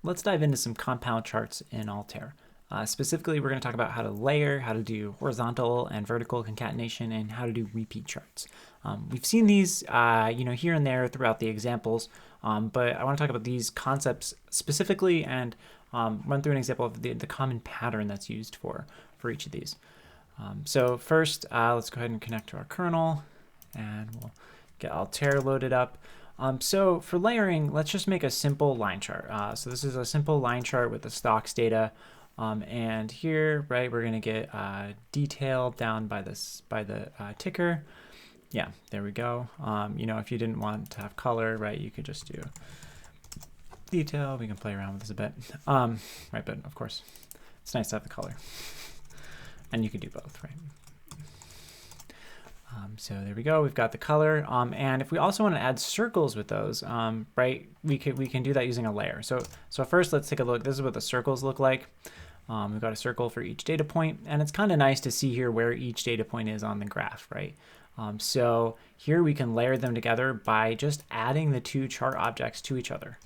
let's dive into some compound charts in Altair. Specifically, we're going to talk about how to layer, how to do horizontal and vertical concatenation, and how to do repeat charts. We've seen these, here and there throughout the examples, but I want to talk about these concepts specifically and run through an example of the common pattern that's used for each of these. So first, let's go ahead and connect to our kernel, and we'll get Altair loaded up. So for layering, let's just make a simple line chart. So this is a simple line chart with the stocks data. And here, right, we're going to get detail down by the ticker. Yeah, there we go. If you didn't want to have color, right, you could just do detail. We can play around with this a bit. Right, but of course, it's nice to have the color. And you could do both, right? So there we go. We've got the color. And if we also want to add circles with those, right, we can do that using a layer. So first, let's take a look. This is what the circles look like. We've got a circle for each data point, and it's kind of nice to see here where each data point is on the graph, right? So here we can layer them together by just adding the two chart objects to each other.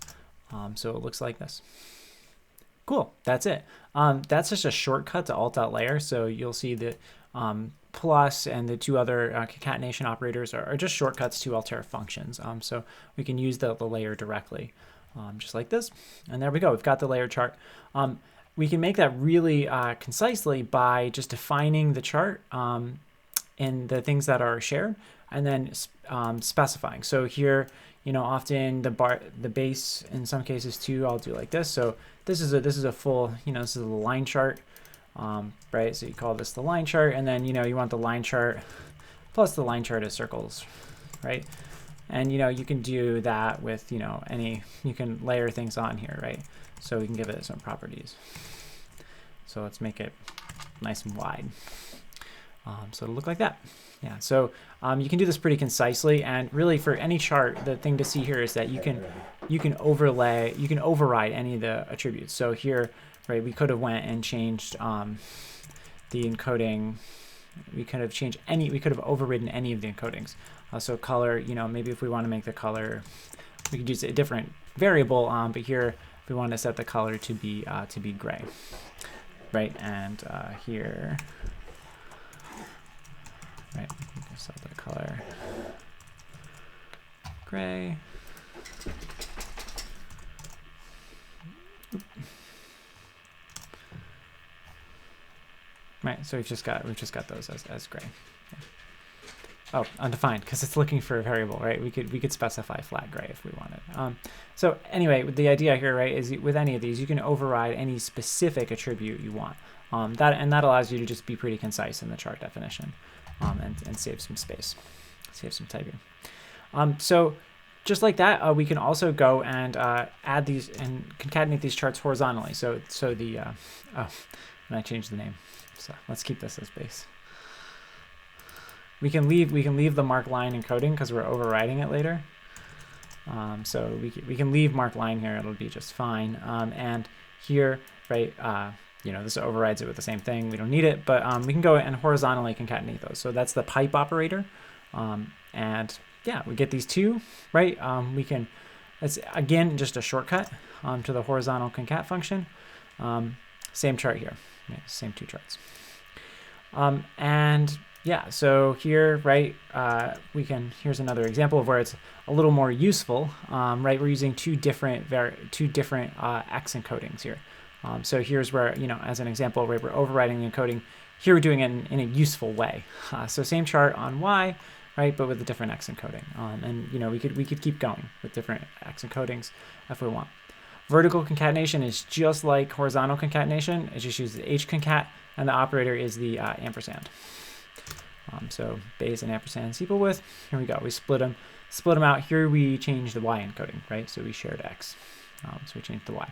So it looks like this. Cool, that's it. That's just a shortcut to alt.layer. So you'll see that plus and the two other concatenation operators are just shortcuts to Altair functions. So we can use the layer directly, just like this. And there we go. We've got the layer chart. We can make that really concisely by just defining the chart and the things that are shared, and then specifying. So here, often the base in some cases too, I'll do like this. So this is a full, this is a line chart. Right, so you call this the line chart, and then you want the line chart plus the line chart as circles, right? And you can do that with you can layer things on here, right? So we can give it some properties. So let's make it nice and wide. So it'll look like that. Yeah. So you can do this pretty concisely, and really for any chart, the thing to see here is that you can override any of the attributes. So here, right, we could have went and changed the encoding. We could have overridden any of the encodings. So color, maybe if we want to make the color, we could use a different variable. But here, if we want to set the color to be gray, right? And here, right, we can set the color gray. Oop. Right, so we've just got those as gray. Yeah. Oh, undefined, because it's looking for a variable, right? We could specify flat gray if we wanted. So anyway, the idea here, right, is with any of these, you can override any specific attribute you want. That allows you to just be pretty concise in the chart definition, and save some space, save some typing. So just like that, we can also go and add these and concatenate these charts horizontally. So the and I changed the name. So let's keep this as base. We can leave the mark line encoding because we're overriding it later. So we can leave mark line here. It'll be just fine. And here, right, this overrides it with the same thing. We don't need it, but we can go and horizontally concatenate those. So that's the pipe operator. And yeah, we get these two, right? It's again just a shortcut to the horizontal concat function. Same chart here. Yeah, same two charts. And yeah, so here, right, here's another example of where it's a little more useful, right? We're using two different X encodings here. So here's where, as an example, right, we're overriding the encoding. Here we're doing it in a useful way. So same chart on Y, right, but with a different X encoding. And we could keep going with different X encodings if we want. Vertical concatenation is just like horizontal concatenation. It just uses the H concat, and the operator is the ampersand. So base and ampersand is equal with. Here we go. We split them out. Here we change the Y encoding, right? So we shared X. So we changed the Y.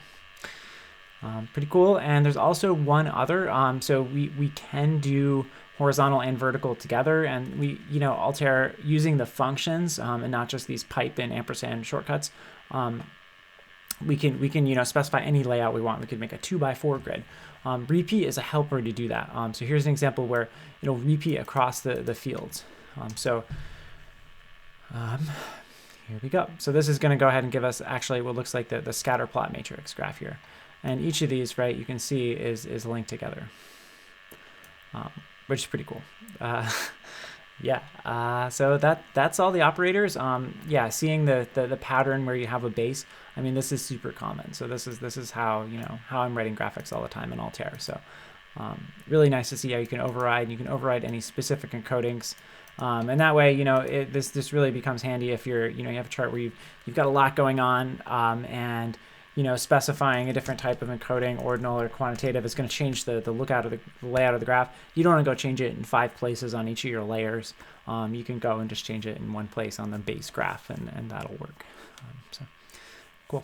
Pretty cool. And there's also one other. So we can do horizontal and vertical together, and Altair using the functions and not just these pipe and ampersand shortcuts. We can specify any layout we want. We could make a 2x4 grid. Repeat is a helper to do that. So here's an example where it'll repeat across the fields. Here we go. So this is going to go ahead and give us actually what looks like the scatter plot matrix graph here. And each of these, right, you can see is linked together, which is pretty cool. Yeah, so that's all the operators. Yeah, seeing the pattern where you have a base, I mean, this is super common. So this is how, you know, how I'm writing graphics all the time in Altair. So really nice to see how you can override any specific encodings. And that way, you know, this really becomes handy if you're, you know, you have a chart where you've got a lot going on, and, you know, specifying a different type of encoding, ordinal or quantitative, is going to change the layout of the graph. You don't want to go change it in 5 places on each of your layers. You can go and just change it in one place on the base graph, and that'll work. So cool.